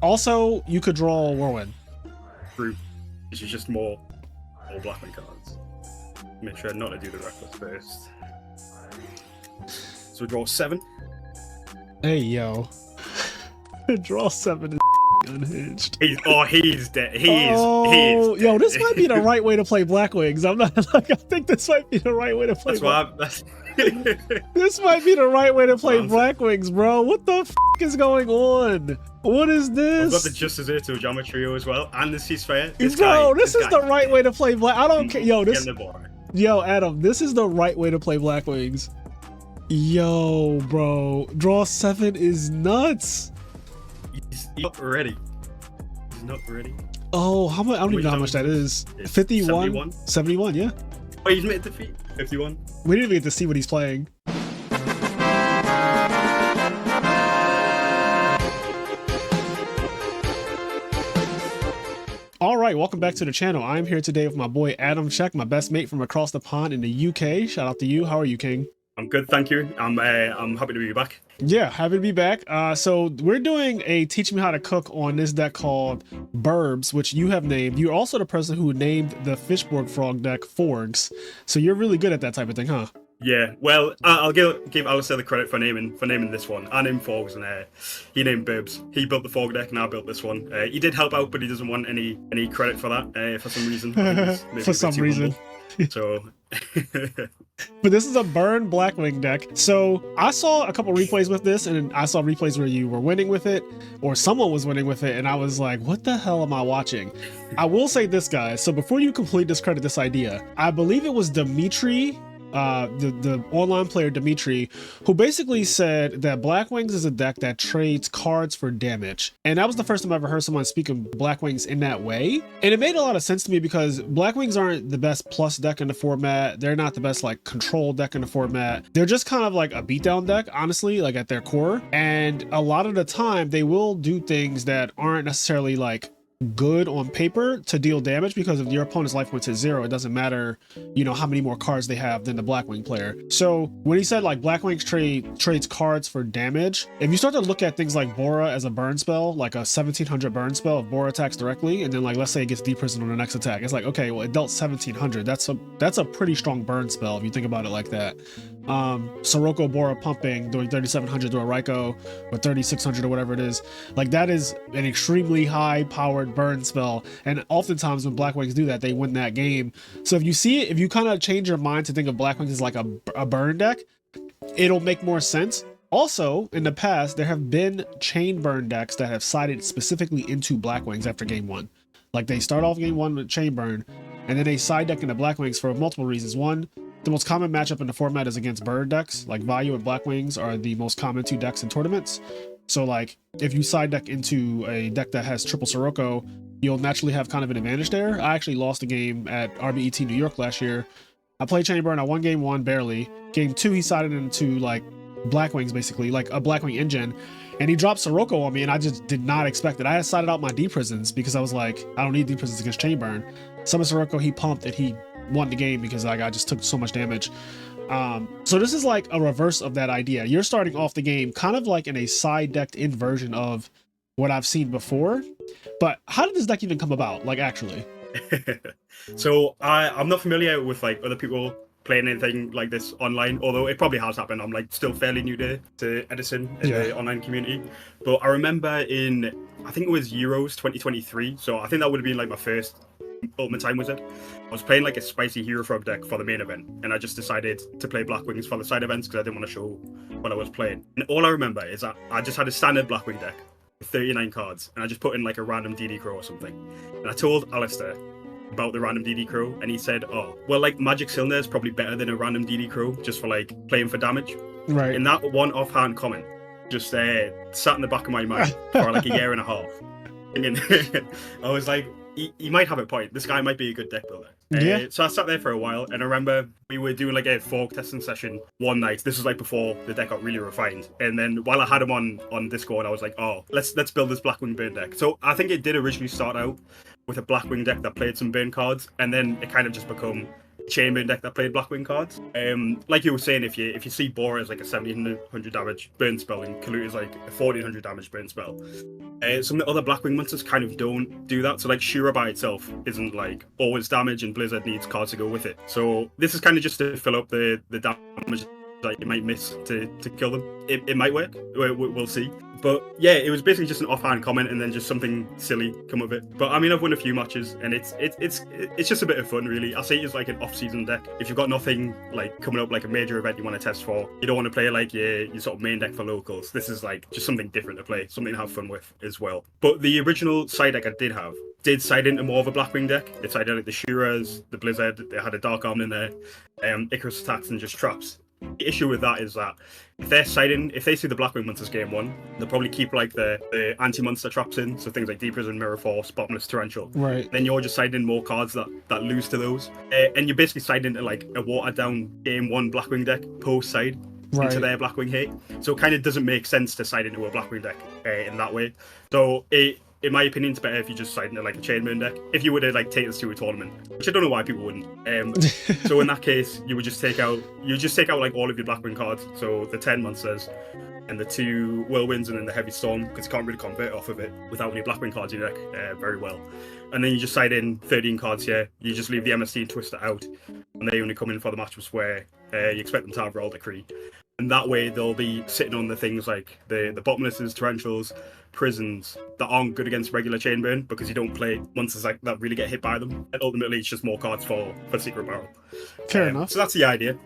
Also, you could draw Whirlwind. Group, which is just more Blackwing cards. Make sure not to do the reckless first. So we draw 7. Hey, yo. Draw 7 is unhinged. He's dead. Oh, yo, this might be the right way to play Blackwings. I'm not like, I think this might be the right way to play. This might be the right way to play Blackwings, bro. What the f is going on? What is this? I've got the Just As to Ojama trio as well, and the Ceasefire. This is the right way to play Black. I don't care. Yo, Adam, this is the right way to play Blackwings. Yo, bro, draw 7 is nuts. He's not ready. He's not ready. Oh, how much? I don't even know how much that is. 51? 71, yeah. Oh, he's made defeat. 51. We didn't even get to see what he's playing. All right, welcome back to the channel. I'm here today with my boy Adam Shek, my best mate from across the pond in the UK. Shout out to you. How are you, King? I'm good, thank you. I'm happy to be back. Yeah, happy to be back. So we're doing a teach me how to cook on this deck called Burbs, which you have named. You're also the person who named the Fishborg Frog deck Forgs. So you're really good at that type of thing, huh? Yeah, well, I'll give Alistair the credit for naming this one. I named Forgs, and he named Burbs. He built the Forg deck, and I built this one. He did help out, but he doesn't want any credit for that for some reason. For some reason. So, but this is a burn Blackwing deck. So I saw a couple replays with this, and I saw replays where you were winning with it, or someone was winning with it, and I was like, what the hell am I watching? I will say this, guys. So before you completely discredit this idea, I believe it was Dimitri, the online player Dimitri, who basically said that Blackwings is a deck that trades cards for damage. And that was the first time I ever heard someone speak of Blackwings in that way. And it made a lot of sense to me because Blackwings aren't the best plus deck in the format. They're not the best like control deck in the format. They're just kind of like a beatdown deck, honestly, like at their core. And a lot of the time they will do things that aren't necessarily like good on paper to deal damage, because if your opponent's life points hit 0, it doesn't matter, you know, how many more cards they have than the Blackwing player. So when he said like Blackwing trades cards for damage, if you start to look at things like Bora as a burn spell, like a 1700 burn spell, if Bora attacks directly, and then like let's say it gets deprisoned on the next attack, it's like, okay, well it dealt 1700. That's a pretty strong burn spell if you think about it like that. Sirocco Bora pumping, doing 3700 to a Raiko, or 3600 or whatever it is, like that is an extremely high powered burn spell, and oftentimes when Blackwings do that, they win that game. So if you see it, if you kind of change your mind to think of Blackwings as like a burn deck, it'll make more sense. Also, in the past, there have been chain burn decks that have sided specifically into Blackwings after game 1. Like they start off game 1 with chain burn, and then they side deck into Blackwings for multiple reasons. One, the most common matchup in the format is against bird decks. Like Vayu and Blackwings are the most common 2 decks in tournaments. So like if you side deck into a deck that has triple Sirocco, you'll naturally have kind of an advantage there. I actually lost a game at RBET New York last year. I played chain burn. I won game 1 barely. Game 2 he sided into like Blackwings, basically like a Blackwing engine, and he dropped Sirocco on me, and I just did not expect it. I had sided out my D-Prisons because I was like, I don't need D-Prisons against chain burn. Some of Sirocco he pumped, and he won the game because like I just took so much damage. So this is like a reverse of that idea. You're starting off the game kind of like in a side decked in version of what I've seen before. But how did this deck even come about, like actually? So I'm not familiar with like other people playing anything like this online, although it probably has happened. I'm like still fairly new to Edison in the online community. But I remember I think it was Euros 2023. So I think that would have been like my first Ultimate Time Wizard. I was playing like a spicy Hero Frog deck for the main event, and I just decided to play Blackwings for the side events because I didn't want to show what I was playing. And all I remember is that I just had a standard Blackwing deck with 39 cards, and I just put in like a random DD Crow or something. And I told Alistair about the random DD Crow, and he said, oh, well, like Magic Cylinder is probably better than a random DD Crow just for like playing for damage. Right. And that one offhand comment just sat in the back of my mind for like a year and a half. And I was like, he might have a point. This guy might be a good deck builder. Yeah. So I sat there for a while, and I remember we were doing like a fork testing session one night. This was like before the deck got really refined. And then while I had him on Discord, I was like, oh, let's build this Blackwing burn deck. So I think it did originally start out with a Blackwing deck that played some burn cards, and then it kind of just become Chainburn deck that played Blackwing cards. Like you were saying, if you see Bora as like a 1700 damage burn spell and Kalut is like a 1400 damage burn spell, some of the other Blackwing monsters kind of don't do that. So like Shura by itself isn't like always damage, and Blizzard needs cards to go with it. So this is kind of just to fill up the damage that you might miss to kill them. It might work. We'll see. But yeah, it was basically just an offhand comment, and then just something silly come of it. But I mean, I've won a few matches, and it's just a bit of fun, really. I say it's like an off-season deck. If you've got nothing like coming up, like a major event you want to test for, you don't want to play like your sort of main deck for locals. This is like just something different to play, something to have fun with as well. But the original side deck I did side into more of a Blackwing deck. It sided like the Shuras, the Blizzard. They had a Dark Arm in there, Icarus attacks, and just traps. The issue with that is that if they see the Blackwing monsters game one, they'll probably keep like the anti-monster traps in, so things like Deep Prison, Mirror Force, Bottomless Torrential. Right. Then you're just siding more cards that lose to those, and you're basically siding into like a watered down game one Blackwing deck post side into their Blackwing hate. So it kind of doesn't make sense to side into a Blackwing deck in that way. So in my opinion, it's better if you just side into like a Chainburn deck. If you were to like take this to a tournament, which I don't know why people wouldn't. So in that case, you would just take out like all of your Blackwing cards. So the 10 monsters and the 2 Whirlwinds and then the Heavy Storm, because you can't really convert off of it without any Blackwing cards in your deck very well. And then you just side in 13 cards here. You just leave the MST and Twister out, and they only come in for the matchups where you expect them to have Royal Decree. And that way they'll be sitting on the things like the Bottomlesses, Torrentials, Prisons that aren't good against regular Chainburn, because you don't play monsters like that really get hit by them. And ultimately it's just more cards for Secret Barrel. Fair enough. So that's the idea.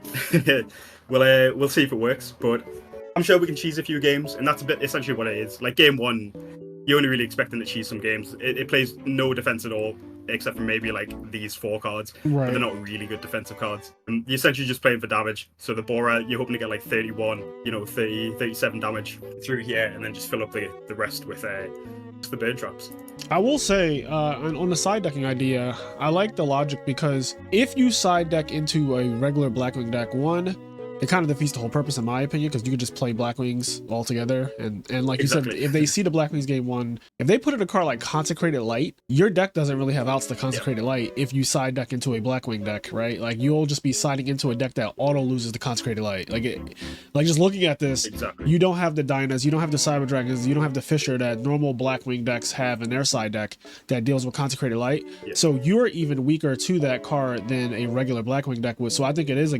We'll see if it works, but I'm sure we can cheese a few games, and that's a bit essentially what it is. Like game one, you're only really expecting to cheese some games. It plays no defense at all, except for maybe like these 4 cards, but they're not really good defensive cards. You're essentially just playing for damage. So the Bora, you're hoping to get like 31, 30, 37 damage through here, and then just fill up the rest with just the bird traps. I will say, on the side decking idea, I like the logic, because if you side deck into a regular Blackwing deck, one, it kind of defeats the whole purpose, in my opinion, because you could just play Blackwings all together. And like Exactly. you said, if they see the Blackwings game one, if they put in a card like Consecrated Light, your deck doesn't really have outs to Consecrated Light if you side deck into a Blackwing deck, right? Like you'll just be siding into a deck that auto loses the Consecrated Light. Like just looking at this, you don't have the Dynas, you don't have the Cyber Dragons, you don't have the Fisher that normal Blackwing decks have in their side deck that deals with Consecrated Light. So you're even weaker to that card than a regular Blackwing deck would. So I think it is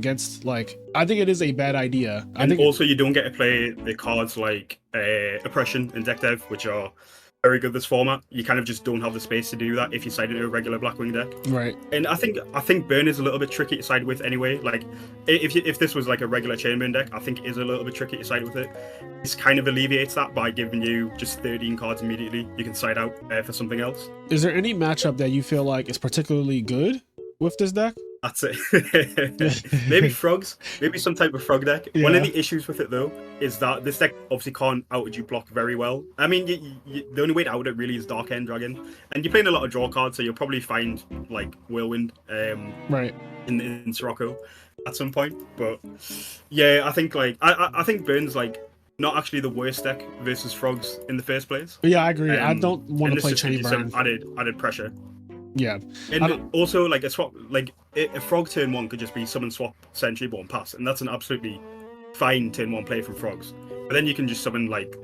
a bad idea. And also you don't get to play the cards like Oppression and Deck Dev, which are very good this format. You kind of just don't have the space to do that if you side into a regular Blackwing deck. Right. And I think Burn is a little bit tricky to side with anyway. Like if this was like a regular Chainburn deck, I think it is a little bit tricky to side with it. This kind of alleviates that by giving you just 13 cards immediately. You can side out for something else. Is there any matchup that you feel like is particularly good with this deck? That's it. Maybe frogs. Maybe some type of frog deck. One of the issues with it though is that this deck obviously can't out-you block very well. I mean, the only way to out it really is Dark End Dragon, and you're playing a lot of draw cards, so you'll probably find like Whirlwind, in Sirocco at some point. But yeah, I think like I think Burn's like not actually the worst deck versus frogs in the first place. Yeah, I agree. I don't want to play Chainburn. Chainburn. Added pressure. Yeah, and also like a swap, like a frog turn one could just be summon, swap, Sentry, Born, pass, and that's an absolutely fine turn one play from frogs. But then you can just summon like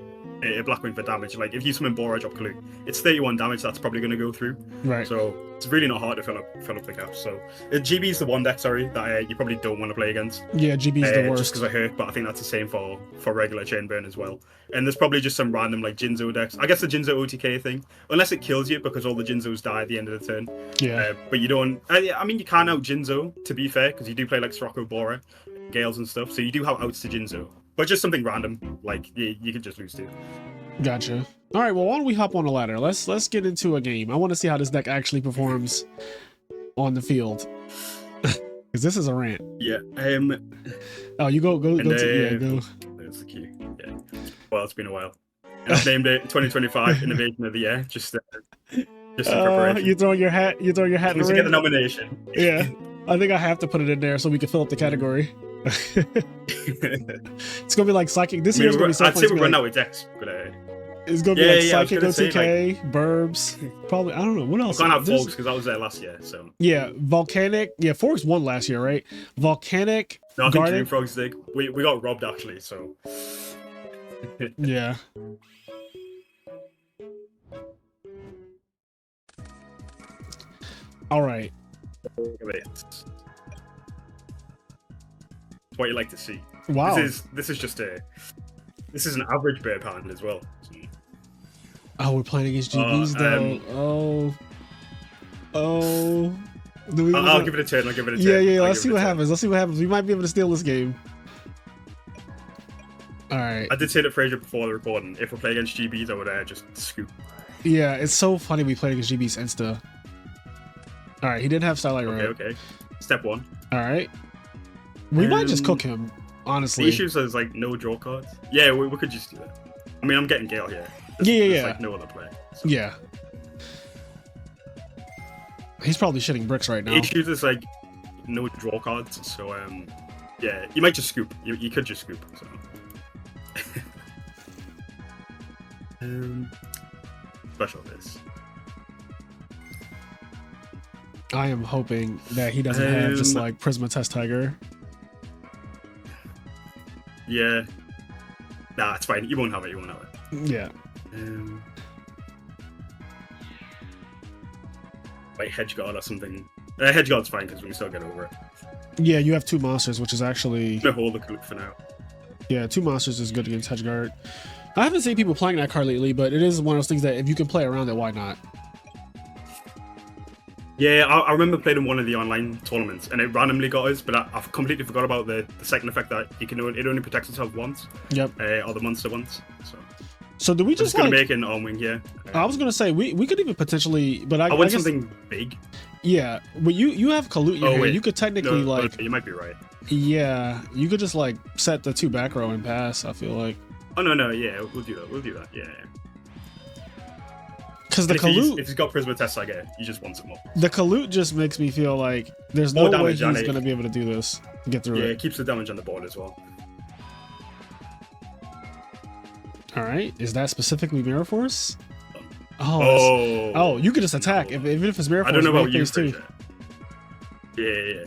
a Blackwing for damage. Like if you summon Bora, drop Kalut, it's 31 damage. That's probably going to go through. Right. So it's really not hard to fill up the gaps. So GB is the one deck, that you probably don't want to play against. Yeah, GB is the worst. Just because I hurt, but I think that's the same for regular Chainburn as well. And there's probably just some random like Jinzo decks. I guess the Jinzo OTK thing, unless it kills you because all the Jinzos die at the end of the turn. Yeah. But you don't. I mean, you can out Jinzo, to be fair, because you do play like Sirocco, Bora, Gales and stuff. So you do have outs to Jinzo, but just something random like you could just lose to. Gotcha. All right, well, why don't we hop on the ladder? Let's get into a game. I want to see how this deck actually performs on the field, because this is a rant. Yeah. Oh, you go. Go. There's the cue. Yeah. Well, it's been a while. And I've named it 2025 Innovation of the Year. Just in preparation. You throw your hat. You throw your hat in the ring. To get the nomination. Yeah. I think I have to put it in there so we can fill up the category. It's gonna be like psychic. This year's gonna be so I'd say we run like, out with decks, but It's gonna be Yeah, like yeah, I was Psychic gonna say, OTK, Burbs. Probably, I don't know. What I else? can't have There's- Forks because that was there last year. So Yeah, Volcanic. Yeah, Forks won last year, right? Volcanic, no, I think Garden. Dreamfrogs did. We got robbed actually. So Yeah. All right. it's what you like to see. Wow. This is just an average bear pattern as well. So, Oh, we're playing against GBs though. Oh. I'll give it a turn. I'll give it a turn. Yeah. Let's see what happens. Let's see what happens. We might be able to steal this game. All right. I did say to Frazier before the recording, if we play against GBs, I would just scoop. Yeah, it's so funny we played against GB's Insta. All right, he did have Starlight Road. Okay. Step one. All right. We might just cook him, honestly. The issue is like no draw cards. Yeah, we could just do that. I mean, I'm getting Gale here. There's like no other play. So. Yeah. He's probably shitting bricks right now. The issue is like no draw cards, so yeah, you might just scoop. You could just scoop. So. Special this. I am hoping that he doesn't have just like Prisma Test Tiger. Yeah. Nah, it's fine. You won't have it. You won't have it. Yeah. Like Hedge Guard or something. Hedge Guard's fine because we can still get over it. Yeah, you have two monsters, which is actually. I'm gonna hold the Coop for now. Yeah, two monsters is good against Hedge Guard. I haven't seen people playing that card lately, but it is one of those things that if you can play around it, why not? Yeah, I remember playing in one of the online tournaments, and it randomly got us, but I've completely forgot about the second effect that it only protects itself once. Yep. Or the monster once. So do we just gonna make an arm wing here? I was gonna say we could even potentially, but I guess, want something big. Yeah, but you have Kalut in your hand. You could technically you might be right. Yeah, you could just like set the two back row and pass. I feel like. Oh no, yeah, we'll do that. Yeah. Because the Kalut, if he's got Prisma Test, I get you just want some more. The Kalut just makes me feel like there's no way he's gonna be able to do this, get through it. Yeah, it keeps the damage on the board as well. All right, is that specifically Mirror Force? Oh, you could just attack even if it's Mirror Force. I don't know about you, too. Yeah.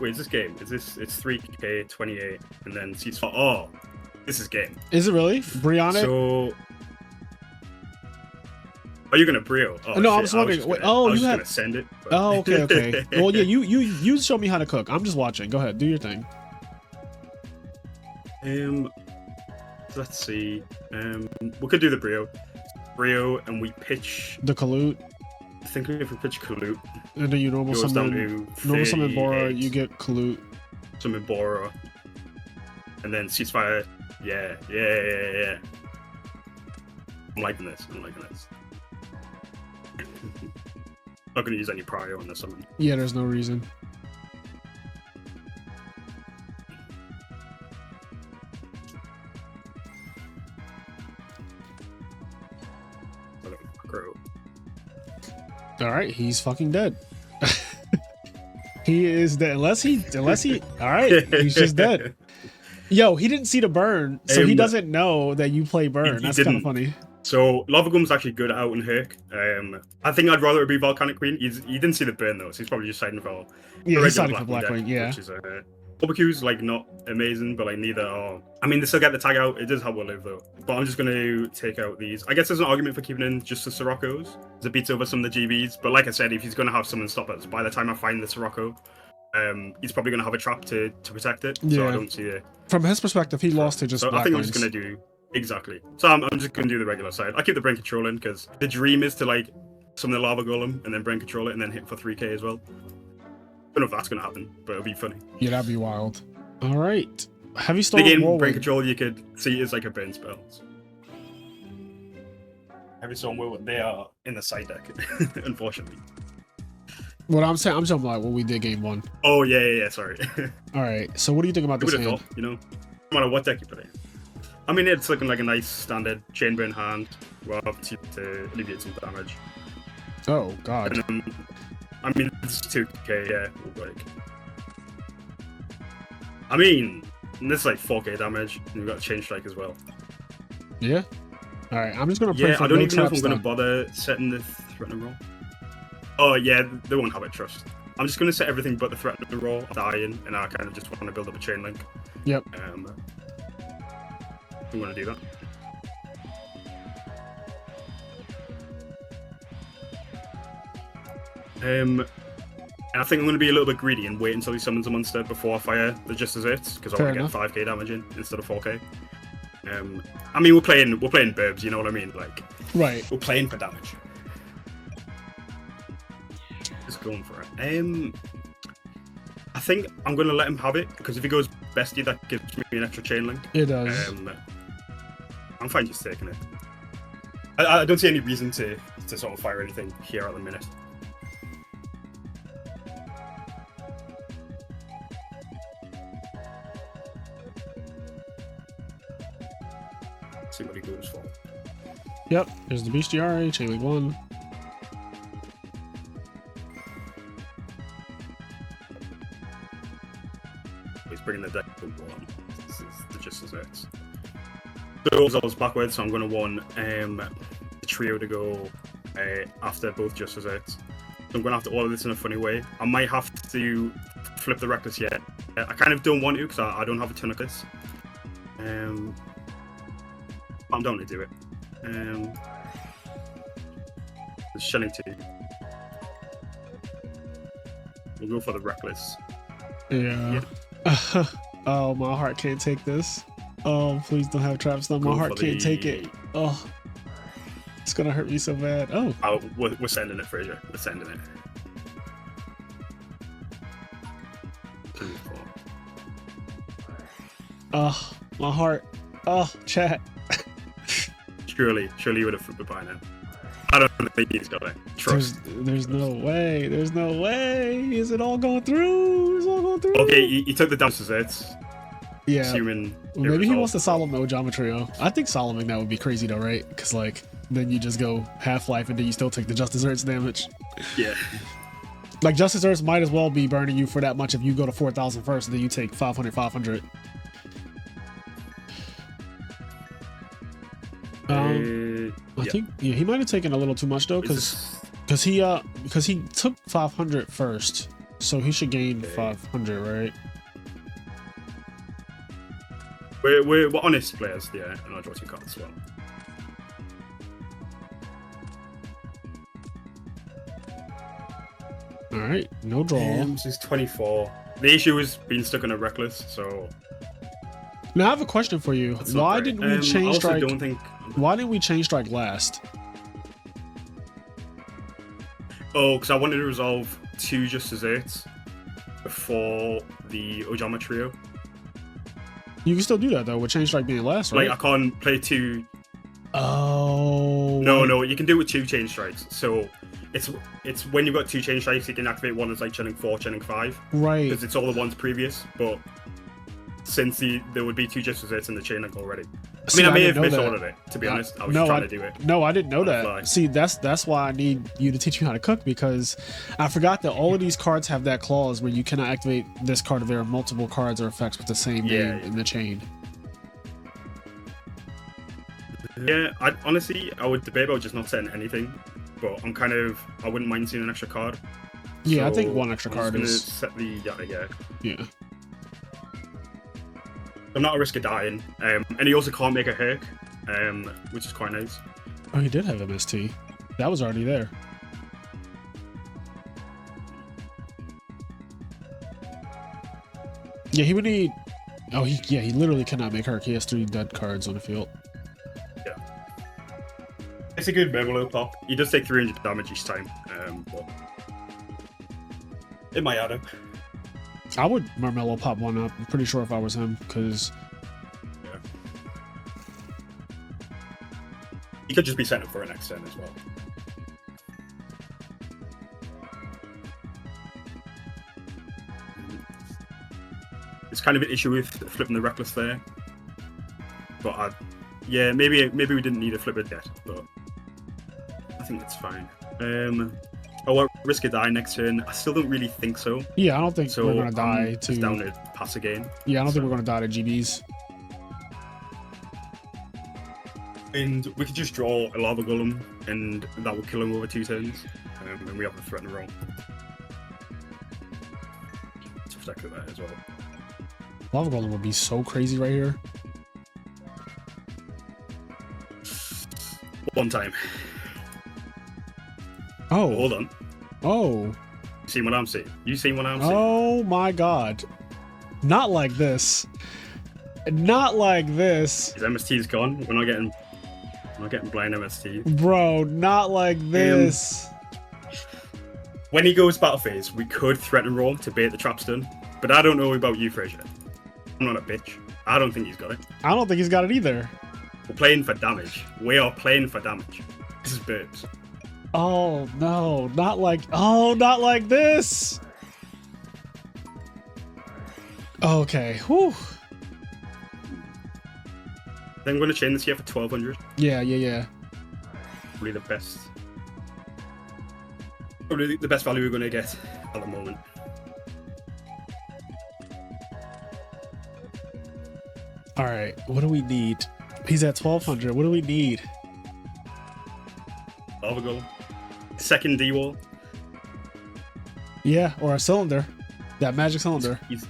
Wait, is this game? It's 3K 28 and then C4. Oh, this is game. Is it really? Brionic? So, are you gonna Brio? Oh, no, I was wondering. I was gonna send it. But... Oh, okay. Well, yeah, you show me how to cook. I'm just watching. Go ahead, do your thing. Let's see. We could do the Brio, and we pitch the Kalut. I think if we pitch Kalut, and then you normal summon Bora, you get Kalut. Summon Bora, and then ceasefire. Yeah. I'm liking this. Not gonna use any prio on this summon. Yeah, there's no reason. All right, he's fucking dead. He is dead. Unless he. All right, he's just dead. Yo, he didn't see the burn, so he doesn't know that you play burn. That's kind of funny. So Lava Gum's actually good out in Herc. I think I'd rather it be Volcanic Queen. He didn't see the burn though, so he's probably just siding for. Yeah, he's siding for Blackwing. Yeah. Which is barbecue's like not amazing, but like neither are. I mean, they still get the tag out. It does help with live though. But I'm just gonna take out these. I guess there's an argument for keeping in just the Siroccos. It beats over some of the GBs. But like I said, if he's gonna have someone stop us, by the time I find the Sirocco, he's probably gonna have a trap to protect it. Yeah. So I don't see it. From his perspective, he lost to just. So I think I'm just gonna do exactly. So I'm just gonna do the regular side. I keep the brain control in because the dream is to like summon the lava golem and then brain control it and then hit for 3k as well. I don't know if that's gonna happen, but it'll be funny. Yeah, that'd be wild. All right. Have you stolen Again, brain control you could see is like a burn spell. Heavy Storm Will, they are in the side deck, unfortunately. What I'm saying, I'm talking about what we did game one. Oh yeah, sorry. All right. So what do you think about this hand? Thought, no matter what deck you play. I mean, it's looking like a nice standard chain burn hand. Well, to alleviate some damage. Oh god. And, I mean, it's 2k, yeah. Like, I mean, this is like 4k damage, and we've got a chain strike as well. Yeah. All right. I'm just gonna pray Yeah, for I don't no even know if traps I'm going to done. bother setting the threatening roll. Oh, yeah, they won't have it, trust. I'm just going to set everything but the threatening roll, dying, and I kind of just want to build up a chain link. Yep. I'm going to do that. And I think I'm going to be a little bit greedy and wait until he summons a monster before I fire the Just Desserts, because I want to get 5k damage in instead of 4k. I mean, we're playing Burbs, you know what I mean? Like, Right. we're playing for damage. Just going for it. I think I'm going to let him have it, because if he goes bestie, that gives me an extra chain link. It does. I'm fine just taking it. I don't see any reason to sort of fire anything here at the minute. See what he goes for. Yep. There's the Bestiary, Chain Link 1. He's bringing the deck to 1. This is the Just Desserts. So I was backwards, so I'm going to want the trio to go after both Just Desserts. So I'm going to have to order this in a funny way. I might have to flip the Reckless yet. I kind of don't want to because I don't have a ton of this. I'm down to do it. It's Shelling 2. We'll go for the Reckless. Yeah. Oh, my heart can't take this. Oh, please don't have traps done. My heart can't take it. Oh, it's gonna hurt me so bad. Oh, we're sending it, Frazier. We're sending it. 2, 4. Oh, my heart. Oh, chat. Surely you would have flipped it by now. I don't think he's got it. Trust. There's no way. There's no way. Is it all going through? Is it all going through? Okay, he took the down desserts. Yeah. Assuming Well, maybe he wants to Solemn no Geometry. I think Solomon that would be crazy though, right? Because like then you just go Half-Life and then you still take the Justice Earth's damage. Yeah. Like Justice Earth might as well be burning you for that much if you go to 4,000 first and then you take 500, 500. I think he might have taken a little too much though, because he took 500 first, so he should gain 500, right? We're honest players, yeah, and I'll draw 2 cards as well. All right, no draw. This is 24. The issue is being stuck in a Reckless, so. Now I have a question for you. Why didn't we change strike? Why didn't we change strike last? Oh, because I wanted to resolve 2 Just Desserts before the Ojama trio. You can still do that though with chain strike being last, right? Like I can't play 2. Oh. No, you can do it with 2 chain strikes. So it's when you've got 2 chain strikes, you can activate one that's like chilling 4, chilling 5. Right. Because it's all the ones previous, but since there would be 2 Just Desserts in the chain link already. I mean, I may have misordered it, to be honest. I was trying to do it. No, I didn't know that. See, that's why I need you to teach me how to cook, because I forgot that all of these cards have that clause where you cannot activate this card if there are multiple cards or effects with the same name in the chain. Yeah, honestly, I would debate about just not setting anything, but I wouldn't mind seeing an extra card. Yeah, so I think one extra card is. Set the Yeah. I'm not at risk of dying, and he also can't make a Herc, which is quite nice. Oh, he did have MST. That was already there. Yeah, he would need. Oh, he literally cannot make Herc. He has 3 dead cards on the field. Yeah, it's a good Mermalo pop. He does take 300 damage each time, but it might add him. I would Marmello pop one up. I'm pretty sure if I was him, because he could just be sent up for an next turn as well. It's kind of an issue with flipping the Reckless there, but maybe we didn't need to flip it yet, but I think that's fine. I'll risk a die next turn. I still don't really think so. Yeah, I don't think we're gonna die to. Just down to pass again. Yeah, I don't think we're gonna die to GBs. And we could just draw a lava golem, and that would kill him over 2 turns. And we have the threat and roll. To protect that as well. Lava Golem would be so crazy right here. One time. Oh. Hold on. Oh. You see what I'm seeing? You see what I'm seeing? Oh my god. Not like this. Not like this. His MST's gone. We're not getting blind MST. Bro, not like this. When he goes battle phase, we could threaten roll to bait the trap stun. But I don't know about you, Frazier. I'm not a bitch. I don't think he's got it. I don't think he's got it either. We're playing for damage. We are playing for damage. This is Burbs. Oh no, not like this. Okay. Whew. Then I'm going to chain this here for 1200. Yeah. Probably the best. Probably the best value we're going to get at the moment. All right. What do we need? He's at 1200. What do we need? Lava golem. Second D wall. Yeah, or a cylinder. That magic cylinder. He's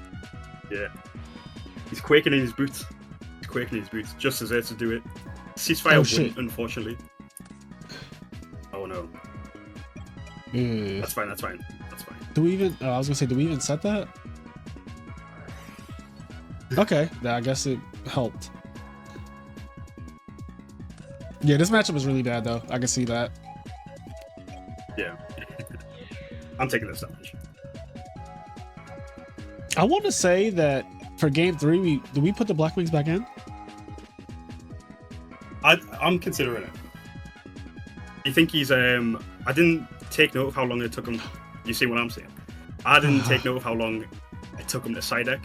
quaking in his boots. He's quaking in his boots. Just as there to do it. Ceasefire wouldn't, unfortunately. Oh no. That's fine. Do we even? I was gonna say, do we even set that? Okay, I guess it helped. Yeah, this matchup is really bad though. I can see that. Yeah. I'm taking this damage. I want to say that for game 3, do we put the Blackwings back in? I'm considering it. You think he's I didn't take note of how long it took him. You see what I'm saying? I didn't take note of how long it took him to side deck.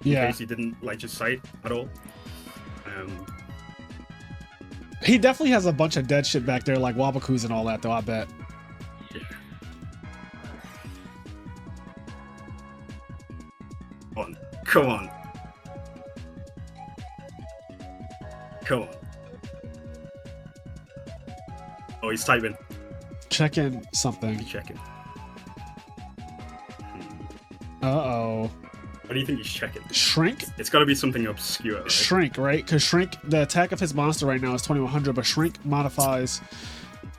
In case he didn't like just side at all. He definitely has a bunch of dead shit back there, like Wabakus and all that, though. I bet. Yeah. Come on. Oh, he's typing. Checking something. He's checking. Uh-oh. What do you think he's checking? Shrink? It's got to be something obscure, right? Shrink, right? Because Shrink, the attack of his monster right now is 2100, but Shrink modifies...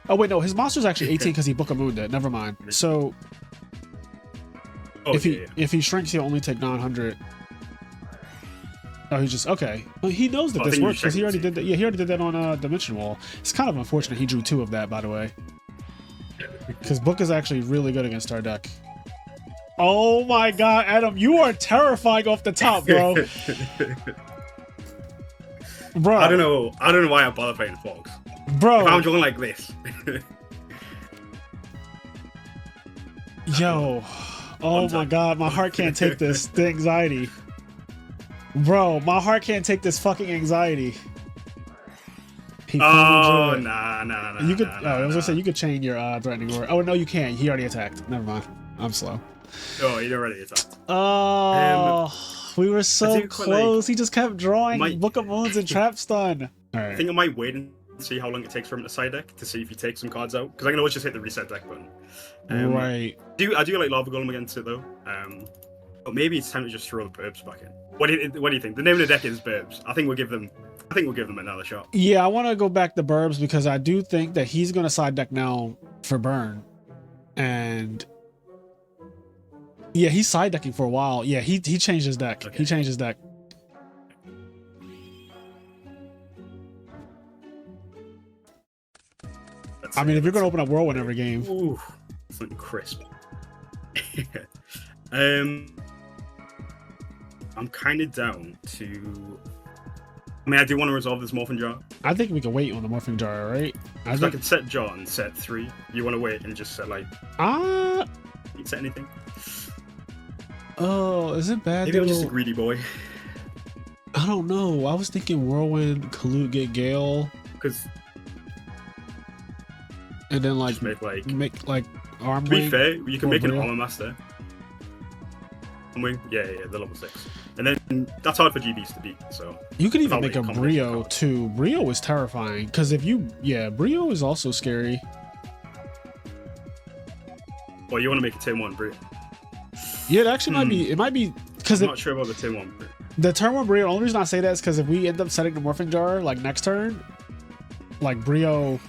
Oh, wait, no. His monster's actually 18 because he Book of Mooned it. Never mind. So... if he shrinks, he'll only take 900. Oh, he's just... Okay. Well, he knows that this works because he already did that. Yeah, he already did that on Dimension Wall. It's kind of unfortunate he drew 2 of that, by the way. Because Book is actually really good against our deck. Oh my god, Adam, you are terrifying off the top, bro. Bro. I don't know why I bother playing Fox. Bro. If I'm drawing like this. Yo. Oh my god, my heart can't take this. The anxiety. Bro, my heart can't take this fucking anxiety. Oh, nah. You could. I was gonna say you could chain your threatening word. Oh no, you can't. He already attacked. Never mind. I'm slow. Oh, he already attacked. Oh, we were so close. He just kept drawing Book of Moons and Trap Stun. All right. I think I might wait and see how long it takes for him to side deck to see if he takes some cards out, because I can always just hit the reset deck button. Right. I do like Lava Golem against it though. But maybe it's time to just throw the Burbs back in. What do you think? The name of the deck is Burbs. I think we'll give them another shot. Yeah, I want to go back to Burbs because I do think that he's going to side deck now for burn. And yeah, he's side decking for a while. Yeah, he changed his deck. Okay. He changed his deck. I mean, if you're going to open up Whirlwind every game. Ooh, something crisp. I'm kind of down to... I mean, I do want to resolve this Morphing Jar. I think we can wait on the Morphing Jar, right? I can set Jar and set 3. You want to wait and just set, like... You can set anything? Oh, is it bad? Maybe I'm just a greedy boy. I don't know. I was thinking Whirlwind, Kalute, get Gale. Because... And then, like, make Arm To be fair, you can make an Armor Master. Arm Wing? Yeah, the level 6. And then that's hard for GBs to beat. So you could even without make the a combination Brio cards. too. Brio is terrifying because Brio is also scary. Or you want to make a turn 1 Brio. Yeah, it actually might be. It might be because I'm not sure about the turn 1 Brio. the turn one Brio. The only reason I say that is because if we end up setting the morphing jar like next turn, like Brio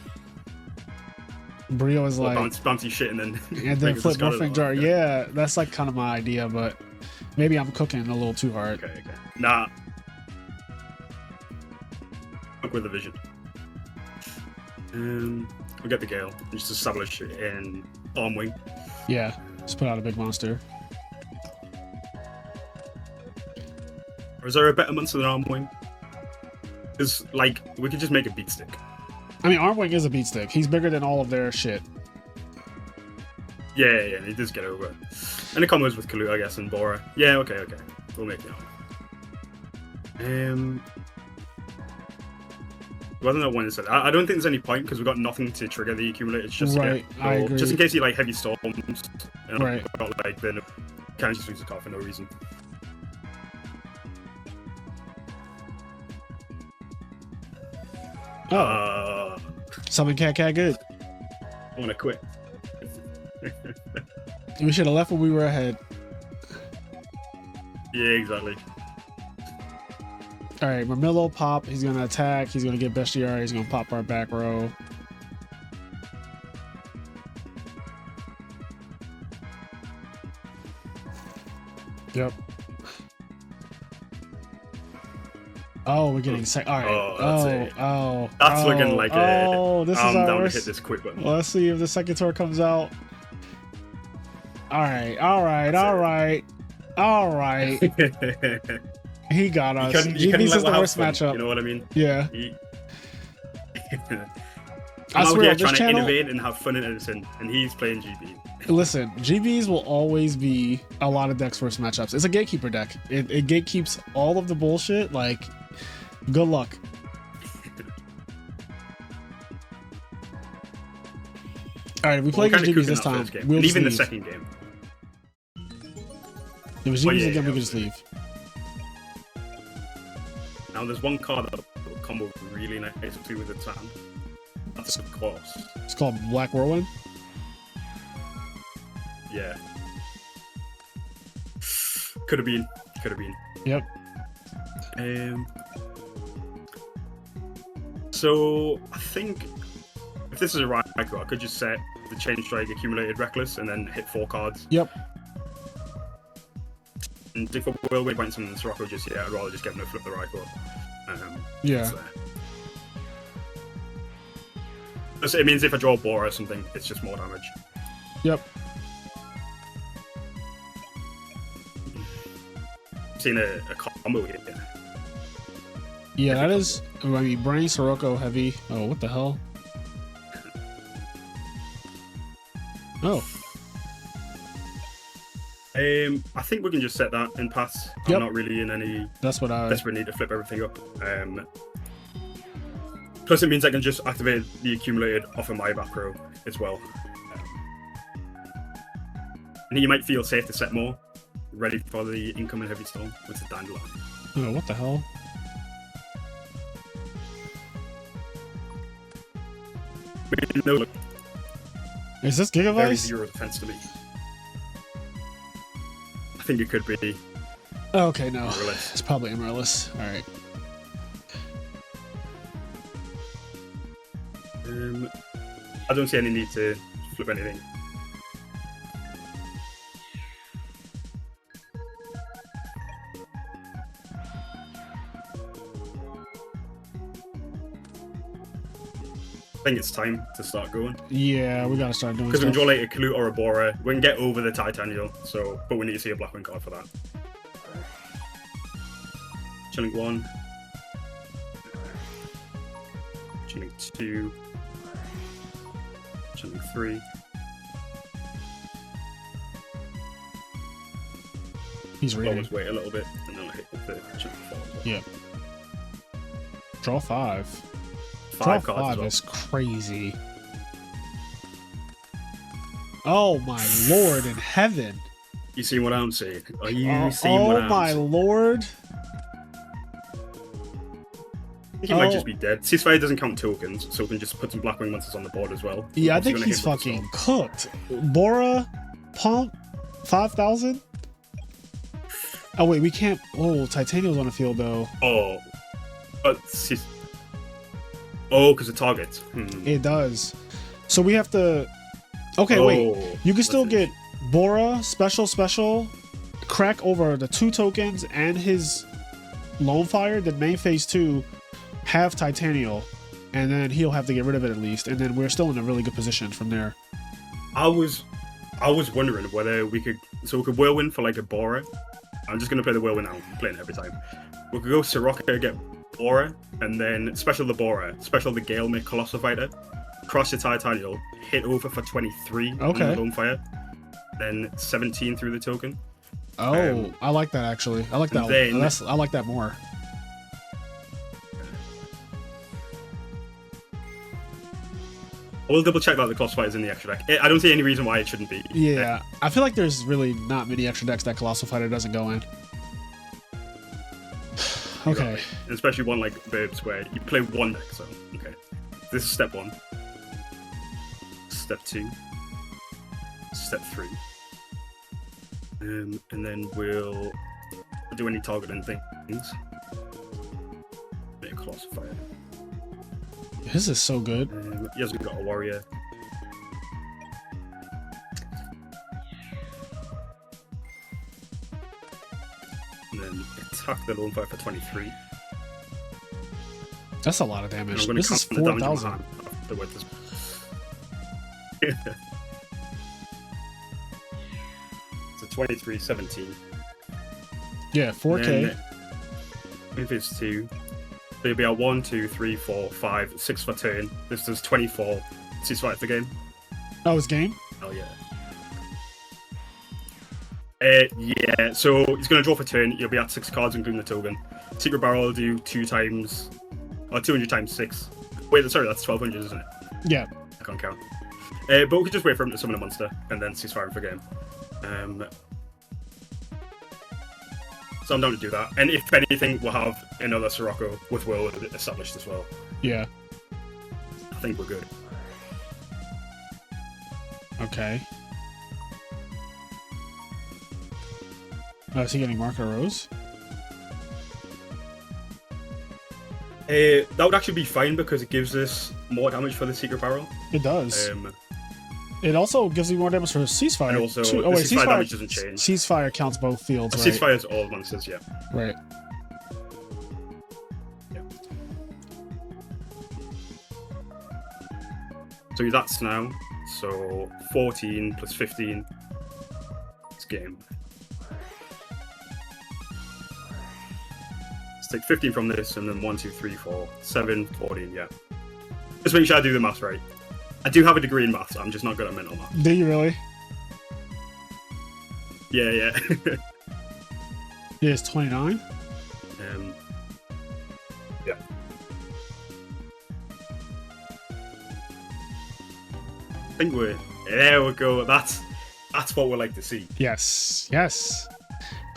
is Or like bouncy shit and then then flip discard it morphing all. jar. Okay. Yeah, that's like kind of my idea, but maybe I'm cooking a little too hard. Okay. Nah. Look with the vision. We'll get the Gale and just establish it in Arm Wing. Yeah, just put out a big monster. Or is there a better monster than Arm Wing? Because, like, we could just make a beat stick. I mean, Armwing is a beat stick. He's bigger than all of their shit. Yeah, he does get over it. And it combos with Kalu, I guess, and Bora. Yeah, okay. We'll make it on. Well, I don't know when it's said. I don't think there's any point because we've got nothing to trigger the accumulator. It's just Right, I agree. Just in case you like heavy storms. And Right. I've got like the kind of just lose a card for no reason. Oh, summon cat good. I want to quit. We should have left when we were ahead. Yeah, exactly. All right, Marmillo pop. He's gonna attack. He's gonna get Bestiary. He's gonna pop our back row. Yep. Oh, we're getting sec. All right. That's looking like a. this I'm is our down to worst. hit this quit button. Let's see if the second tour comes out. All right. He got us. You couldn't GB's let is the what worst happen, matchup. You know what I mean? Yeah. I I'm out swear, here on this trying to channel, innovate and have fun in Edison, and he's playing GB. listen, GBs will always be a lot of decks versus matchups. It's a gatekeeper deck. It gatekeeps all of the bullshit. Like, good luck. All right, if we play against GBs this time, we'll and just even the leave. second game. If it was Well, GBs yeah, again, we yeah, could just leave. Now there's one card that will combo really nicely with its hand. That's of course. It's called Black Whirlwind. Yeah. Could have been. Yep. So I think if this is a Raikou, I could just set the Chain Strike accumulated Reckless and then hit 4 cards. Yep. And if I will wait something in Sirocco just yet, I'd rather just get him to flip the Raikou. Yeah. So it means if I draw a Bora or something, it's just more damage. Yep. Seen a combo here. Yeah, that is. I mean, Brain Sirocco heavy. Oh, what the hell? Oh. I think we can just set that and pass. Yep. I'm not really in any That's what I. desperate need to flip everything up. Plus, it means I can just activate the accumulated off of my back row as well. And you might feel safe to set more, ready for the incoming heavy storm with the Dandelion. Oh, what the hell? No, look, Is this very Gigavice? 0 defense to me. I think it could be. Oh, okay, no. Amaryllis. It's probably Amaryllis. All right. I don't see any need to flip anything. I think it's time to start going. Yeah, we gotta start doing Because we stuff. can draw like a Kalut or a Bora. We can get over the Titanial, so but we need to see a Blackwing card for that. Chilling 1. Chilling 2. Chilling 3. He's reading. Always wait a little bit, and then I hit the chilling 4. Yeah. Draw 5. 5 Draw cards 5 as well. is crazy. Oh my lord in heaven. You see what I'm saying? Are you seeing what Oh I'm my saying? lord. I think he might just be dead. Ceasefire doesn't count tokens, so we can just put some Blackwing monsters on the board as well. Yeah, I Obviously think gonna he's hit with the fucking storm. cooked. Bora, pump, 5,000. Oh wait, we can't. Oh, Titanium's on the field though. Oh, but oh, because it targets. It does. So we have to. Okay, wait. You can still get Bora, special, crack over the 2 tokens and his Lone Fire. Then main phase 2, have Titanium, and then he'll have to get rid of it at least. And then we're still in a really good position from there. I was wondering whether we could whirlwind for like a Bora. I'm just gonna play the whirlwind now. I'm playing it every time. We could go Sirocco, get Bora, and then special the Bora, special the Gale, make Colossal Fighter, cross your Titanium, hit over for 23 on the Lone Fire, then 17 through the token. Oh, I like that actually. I like that. I like that more. We'll double check that the Colossal Fighter is in the extra deck. I don't see any reason why it shouldn't be. Yeah, I feel like there's really not many extra decks that Colossal Fighter doesn't go in. Okay. Especially one like Burbs where you play one deck, so okay. This is step 1. Step 2. Step 3. And then we'll do any targeting things. Make a Colossal Fighter. This is so good. Yes, we've got a warrior. And then attack the Lone Fire for 23. That's a lot of damage. This is 4,000. So 23, 17. Yeah, 4K. If it's 2. So you'll be at 1, 2, 3, 4, 5, 6 for turn. This does 24. Ceasefire for game. Oh, it's game? Oh yeah. Yeah, so he's going to draw for turn. You'll be at 6 cards, including the token. Secret Barrel will do 2 times, or 200 times 6. Wait, sorry, that's 1,200, isn't it? Yeah. I can't count. But we could just wait for him to summon a monster and then ceasefire him for game. So I'm down to do that. And if anything, we'll have another Sirocco with Whirlwind established as well. Yeah. I think we're good. Okay. Is he getting Marker Rose? That would actually be fine because it gives us more damage for the Secret Barrel. It does. It also gives you more damage for Ceasefire. And also, too. Oh, wait, Ceasefire damage doesn't change. Ceasefire counts both fields, right? Ceasefire is all monsters, yeah. Right. Yeah. So that's now. So 14 plus 15. It's game. Let's take 15 from this, and then 1, 2, 3, 4, 7, 14, yeah. Just make sure I do the maths right. I do have a degree in maths, I'm just not good at mental math. Do you really? Yeah. Yeah, it's 29? Yeah. I think there we go. That's what we like to see. Yes.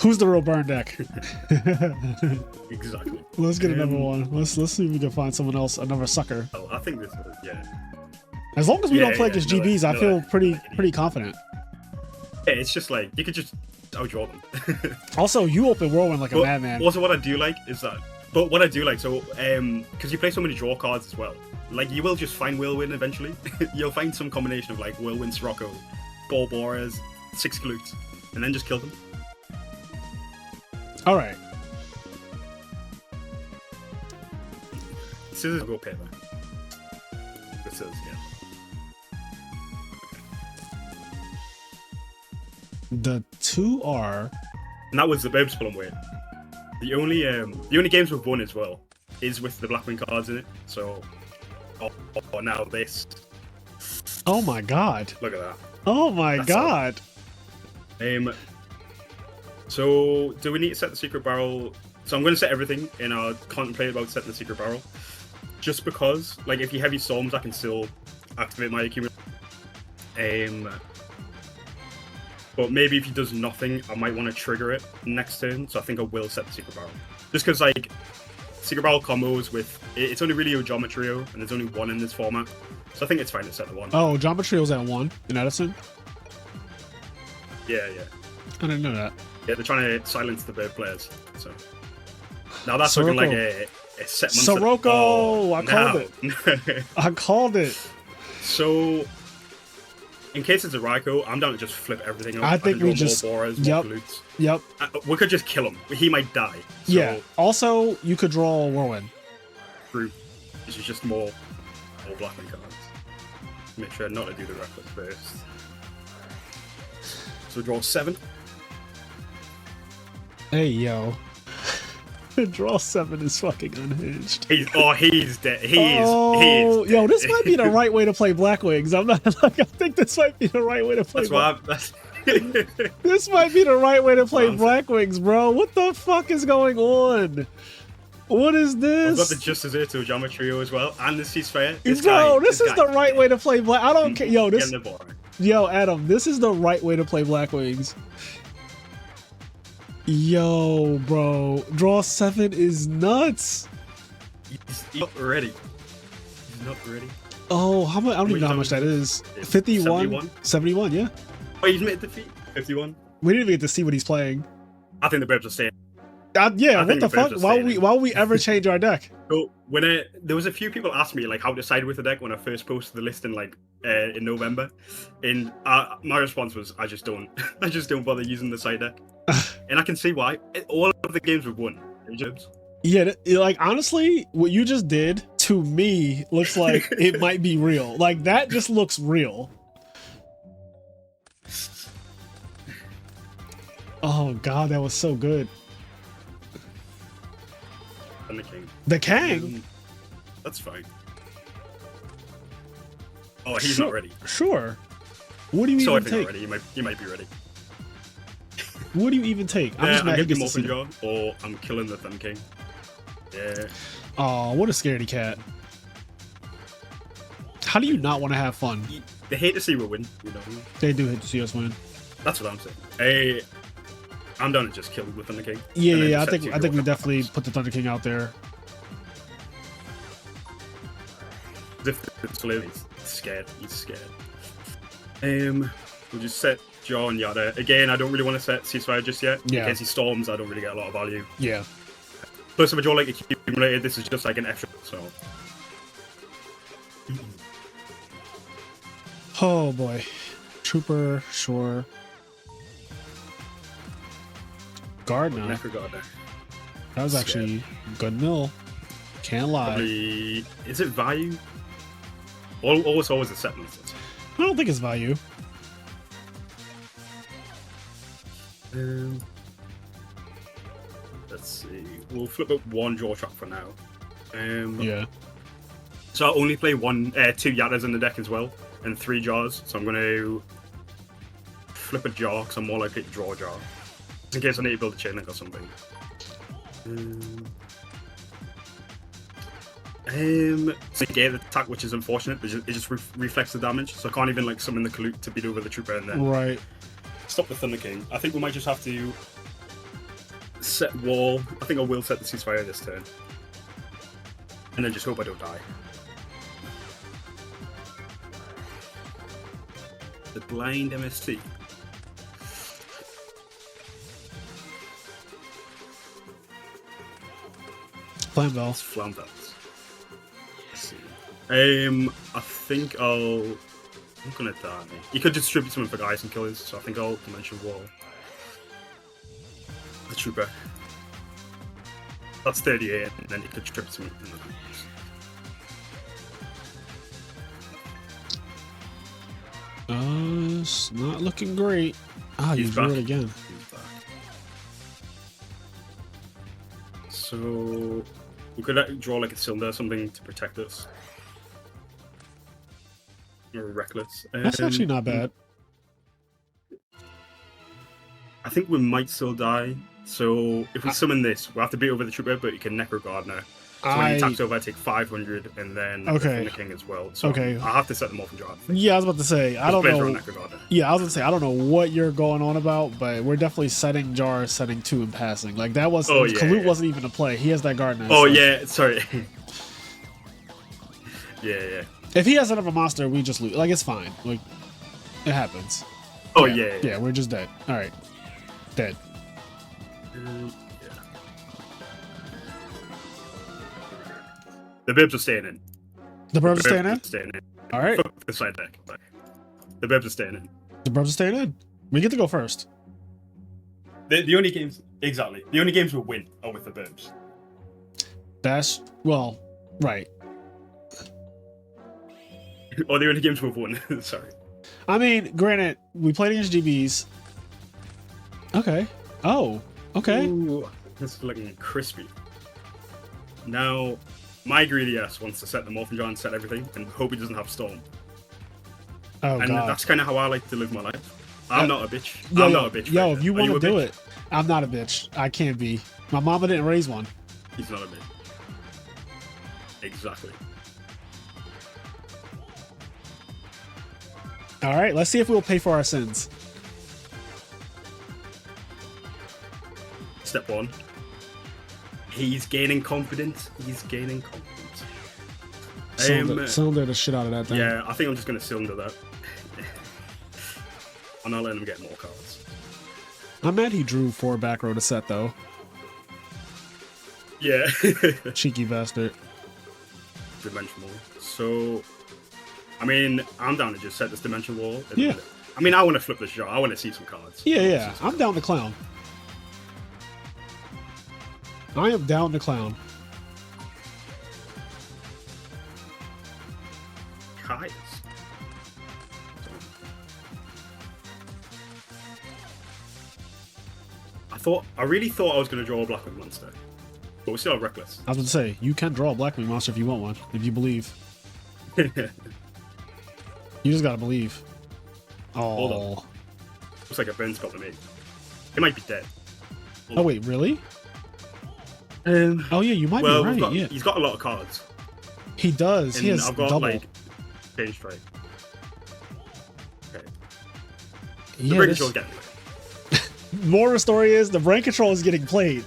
Who's the real burn deck? Exactly. Let's get another one. Let's see if we can find someone else, another sucker. Oh, I think this is, yeah. As long as we don't play against GBs, I feel pretty confident. Yeah, it's just like, you could just outdraw them. Also, you open Whirlwind like a madman. Also, what I do like is that, so, because you play so many draw cards as well, like, you will just find Whirlwind eventually. You'll find some combination of, like, Whirlwind, Sirocco, Ball Boras, 6 Glutes, and then just kill them. Alright. Scissors go paper. With scissors, yeah. The 2R. And that was the Burbs pull and wait. The only games we've won as well is with the Blackwing cards in it. So, now this. Oh my god. Look at that. Oh my god. So, do we need to set the Secret Barrel? So I'm going to set everything, and I'll contemplate about setting the Secret Barrel. Just because, like, if you heavy storms, I can still activate my accumulator. But maybe if he does nothing, I might want to trigger it next turn. So I think I will set the Secret Barrel. Just because, like, Secret Barrel combos with... It's only really a Geometry, and there's only one in this format. So I think it's fine to set the one. Oh, Geometrio's at 1 in Edison? Yeah. I didn't know that. Yeah, they're trying to silence the bird players. So now that's Sirocco. looking like a set monster. Sirocco! Oh, I called it. I called it. So, in case it's a Raikou, I'm down to just flip everything up. I think we just... More Boras, Yep. more Glutes. Yep. We could just kill him. He might die. So, Yeah. Also, you could draw Whirlwind. True. This is just more Blackwing cards. Make sure not to do the Reckless first. So draw 7. Hey, yo. Draw 7 is fucking unhinged. He's dead. He Oh, is. yo, this might be the right way to play Blackwings. I'm not like, I think this might be the right way to play. That's why. That's This might be the right way to play Wow. Blackwings, bro. What the fuck is going on? What is this? I've got the Just Azurto Geometry as well, and the Ceasefire. Bro, this is the right way to play Black. I don't care. Yo, this. Getting the ball. Yo, Adam, this is the right way to play Blackwings. Yo, bro, draw 7 is nuts. He's not ready. He's not ready. Oh, how much? I don't even know how much that is. 51, 71? 71, yeah. Oh, he's made defeat. 51. We didn't even get to see what he's playing. I think the Burbs are staying. Yeah, I what think the the Burbs fuck? are Why would we ever change our deck? So when there was a few people asked me like how to side with the deck when I first posted the list in like in November, and my response was I just don't bother using the side deck, and I can see why. All of the games we've won. Yeah, like honestly, what you just did to me looks like it might be real. Like that just looks real. Oh god, that was so good. And the King. The Kang? That's fine. Oh, he's not ready. Sure. What do you So I even think take? already. He might be ready. What do you even take? I'm just I'm mad he getting gets to see Morphin Jaw, or I'm killing the Thumb King. Yeah. Oh, what a scaredy cat. How do you not want to have fun? They hate to see we win, you know. They do hate to see us win. That's what I'm saying. Hey, I'm done to just kill with Thunder King. Yeah, I think we definitely put the Thunder King out there. If it's he's scared. He's scared. We'll just set Jaw and Yada. Again, I don't really want to set Ceasefire just yet. Yeah. In case he storms, I don't really get a lot of value. Yeah. Plus, if I draw like accumulated, this is just like an extra. So. Oh boy. Trooper, sure. Gardner. Necro Gardner. That was actually good mill. Can't lie. Probably, is it value? Always a set list. I don't think it's value. Let's see. We'll flip up one draw trap for now. Yeah. So I'll only play two Yadas in the deck as well, and 3 Jaws. So I'm going to flip a Jaw because I'm more likely to draw a Jaw, in case I need to build a chain link or something. Negate the attack, which is unfortunate. It just reflects the damage, so I can't even like summon the Kalute to beat over the Trooper and then Right. stop the Thunder King. I think we might just have to set wall. I think I will set the Ceasefire this turn, and then just hope I don't die. The blind MST. Flamvel. It's Flamvels. Let's see. I think I'm gonna die. You could distribute something for guys and killers, so I think I'll Dimension Wall. The Trooper. That's 38, and then you could trip something in the It's not looking great. Ah, you drew it again. So we could draw like a cylinder or something to protect us. Or reckless. That's actually not bad. I think we might still die. So if we summon this, we'll have to beat over the Trooper, but you can Necro Gardener. So when he attacks over, I take 500, and then Okay. the king as well. So Okay. I have to set them off and draw. Yeah, I was about to say, I don't know. Yeah, I was gonna say, I don't know what you're going on about, but we're definitely setting Jar, setting 2 and passing. Like that was, Kalut wasn't even a play. He has that Gardener. Oh, yeah, sorry. yeah. If he has another monster, we just lose. Like, it's fine. Like, it happens. Oh, yeah. Yeah, we're just dead. All right. Dead. Yeah. The Burbs are staying in. The Burbs are staying in? Staying in. All right. Fuck the side deck. The Burbs are staying in. The Burbs are staying in. We get to go first. The only games... Exactly. The only games we'll win are with the Burbs. That's... Well, right. Or the only games we've won. Sorry. I mean, granted, we played against GBs. Okay. Oh, okay. Ooh, this is looking crispy. Now, my greedy ass wants to set the Morphin Jar and set everything and hope he doesn't have Storm. Oh, and God. that's kind of how I like to live my life. I'm not a bitch. I'm not a bitch. Yo, if you want to do bitch? it, I'm not a bitch. I can't be. My mama didn't raise one. He's not a bitch. Exactly. All right, let's see if we'll pay for our sins. Step 1. He's gaining confidence. Cylinder the shit out of that thing. Yeah, I think I'm just going to cylinder that. I'm not letting him get more cards. I'm mad he drew 4 back row to set, though. Yeah. Cheeky bastard. Dimension wall. So, I mean, I'm down to just set this dimension wall. Yeah. I mean, I want to flip this jar. I want to see some cards. Yeah. I'm down to clown. I am down to clown. Kai's. I really thought I was going to draw a Blackwing monster, but we still have Reckless. I was going to say, you can draw a Blackwing monster if you want one, if you believe. You just gotta believe. Oh. Hold on. Looks like a burn spell to me. He might be dead. Oh wait, really? Oh yeah, you might be right. Yeah, he's got a lot of cards. He does. He has I've got double. like change strike. Okay. The Yeah, brain control's getting played. More of the story is the brain control is getting played.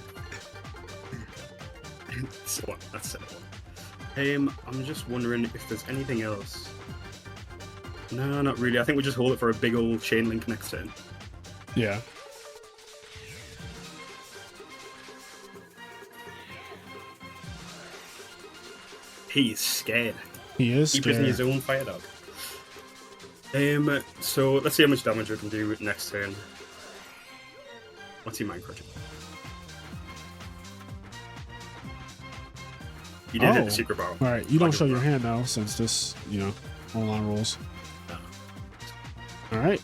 That's set one. I'm just wondering if there's anything else. No, not really. I think we just hold it for a big old chain link next turn. Yeah. He's scared. He is He's scared. using his own fire dog. So let's see how much damage we can do next turn. What's he mind crushing? You did hit the secret barrel. All right, you don't show your hand now since this, online rules. No. All right.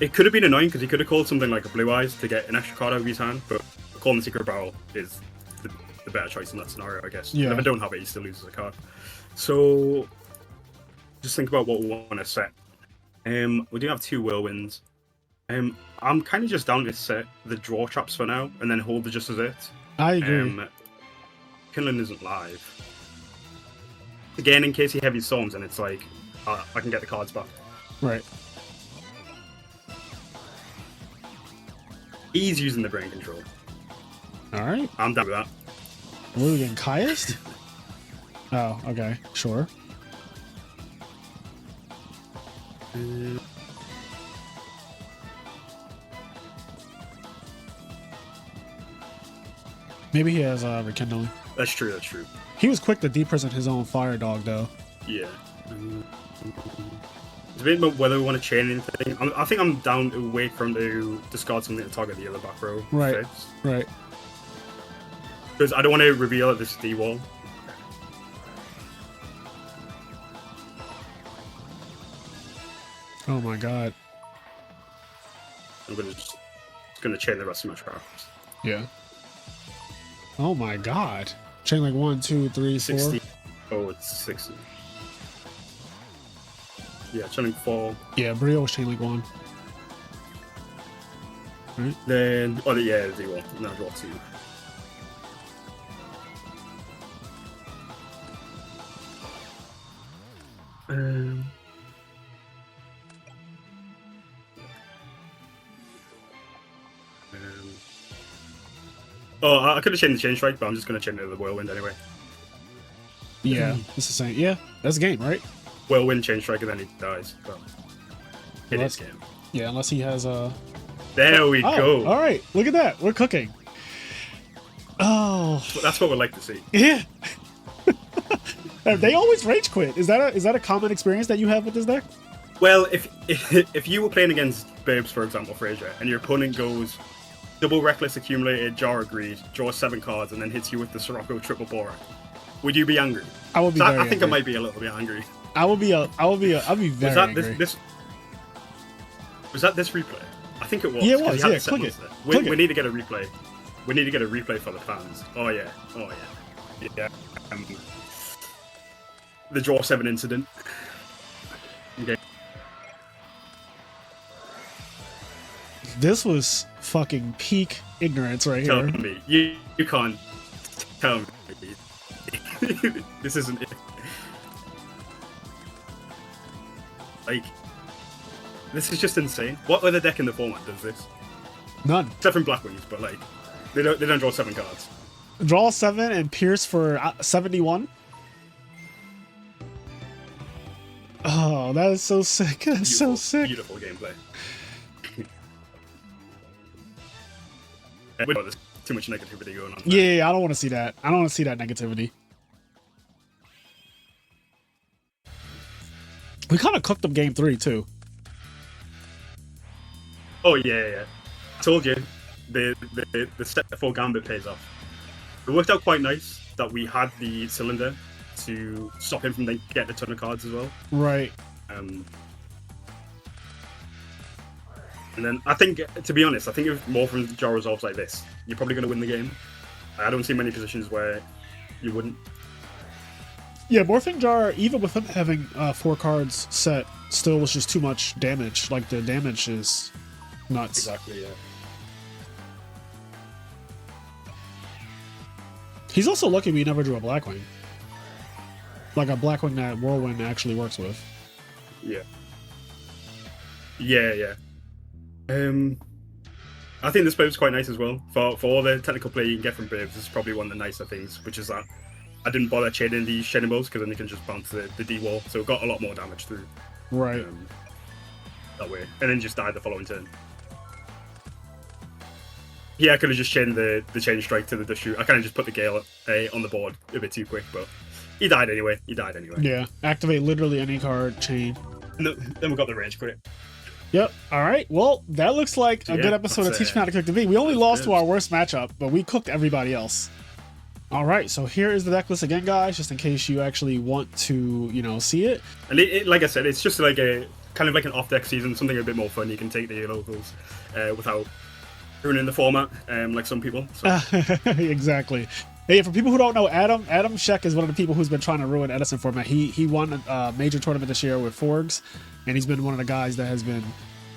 It could have been annoying because he could have called something like a Blue Eyes to get an extra card out of his hand, but calling the secret barrel is the better choice in that scenario, I guess. Yeah. If I don't have it, he still loses a card. So just think about what we want to set. We do have 2 whirlwinds. I'm kind of just down to set the draw traps for now and then hold the just as it. I agree. Kinlan isn't live. Again, in case he heavy storms and it's like, I can get the cards back. Right. He's using the brain control. All right. I'm down with that. What are we getting, Kai'd? Oh, okay. Sure. Maybe he has rekindling. That's true. He was quick to deprison his own fire dog, though. Yeah. It's a bit about whether we want to chain anything. I think I'm down to wait for him to discard something to target the other back row. Right. Fits. Right. Because I don't want to reveal this D wall. Oh my god. I'm gonna chain the rest of my traps. Yeah. Oh my god. Chain like 1, 2, 3, 4. 60. Oh, it's 60. Yeah, chain link 4. Yeah, Brio was chain link 1. Right. Then, D wall. Now draw 2. Oh, I could have changed the chain strike, but I'm just gonna change it to the whirlwind anyway. Yeah, it's the same. Yeah, that's a game, right? Whirlwind, chain strike, and then he dies. Well, it is game. Yeah, unless he has a. There we go. All right, look at that. We're cooking. Oh, that's what we'd like to see. Yeah. They always rage quit. Is that a common experience that you have with this deck? Well, if you were playing against Burbs, for example, Frazier, and your opponent goes double reckless accumulated, jar agreed, draws 7 cards, and then hits you with the Sirocco triple borer, would you be angry? I would be. I think I might be a little bit angry. I'd be very angry. Was that this replay? I think it was. Yeah, it was. Yeah, click it. We need to get a replay. We need to get a replay for the fans. Oh yeah. Yeah. The draw 7 incident. Okay. This was fucking peak ignorance right here. Tell me. You can't tell me. This isn't it. Like, this is just insane. What other deck in the format does this? None. Except from Blackwings, but like, they don't draw 7 cards. Draw 7 and pierce for 71. Oh, that is so sick. That's so sick. Beautiful gameplay. There's too much negativity going on. Yeah, I don't want to see that. I don't want to see that negativity. We kind of cooked up game 3 too. Oh yeah. I told you, the step 4 gambit pays off. It worked out quite nice that we had the cylinder to stop him from getting a ton of cards as well. Right. And then I think, to be honest, if more from jar resolves like this, you're probably going to win the game. I don't see many positions where you wouldn't. Yeah, Morphing Jar, even with him having 4 cards set, still was just too much damage. Like, the damage is nuts. Exactly, yeah. He's also lucky we never drew a Blackwing. Like a Blackwing that Whirlwind actually works with. Yeah. Yeah. I think this play was quite nice as well. For all the technical play you can get from Burbs, this is probably one of the nicer things, which is that I didn't bother chaining these Shedding Balls because then you can just bounce the D wall, so it got a lot more damage through. Right. That way. And then just died the following turn. Yeah, I could have just chained the chain strike to the dust shoot. I kind of just put the Gale on the board a bit too quick, but he died anyway. Yeah, activate literally any card, chain. No, then we got the rage quit. Yep. All right. Well, that looks like a good episode of Teach Me How to Cook TV. We only lost to our worst matchup, but we cooked everybody else. All right. So here is the deck list again, guys, just in case you actually want to, see it. And it, like I said, it's just like a kind of like an off-deck season, something a bit more fun. You can take the locals without ruining the format, like some people. So. Exactly. Hey, for people who don't know, Adam Shek is one of the people who's been trying to ruin Edison format. He won a major tournament this year with Forgs, and he's been one of the guys that has been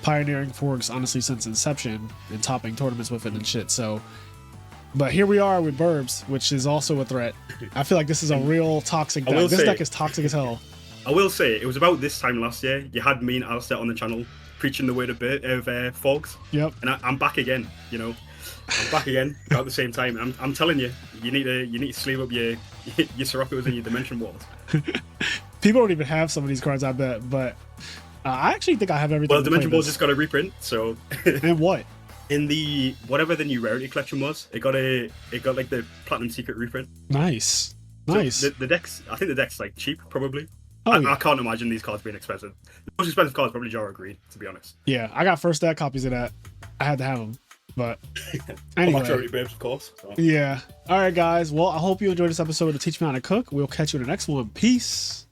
pioneering Forgs honestly since inception and topping tournaments with it and shit. So, but here we are with Burbs, which is also a threat. I feel like this is a real toxic deck. This deck is toxic as hell. I will say, it was about this time last year, you had me and Alistair on the channel preaching the word of Forgs. Yep. And I'm back again, I'm back again about the same time. I'm telling you, you need to sleeve up your Siroccos and your dimension walls. People don't even have some of these cards, I bet, but I actually think I have everything. Well, dimension walls just got a reprint, so. And what? In the whatever the new rarity collection was, it got like the platinum secret reprint. Nice. So the decks, I think the deck's like cheap, probably. Oh, I can't imagine these cards being expensive. The most expensive cards probably Jaro Green, to be honest. Yeah, I got first deck copies of that. I had to have them. But anyway. Burbs, of course. So. Yeah. All right, guys. Well, I hope you enjoyed this episode of Teach Me How to Cook. We'll catch you in the next one. Peace.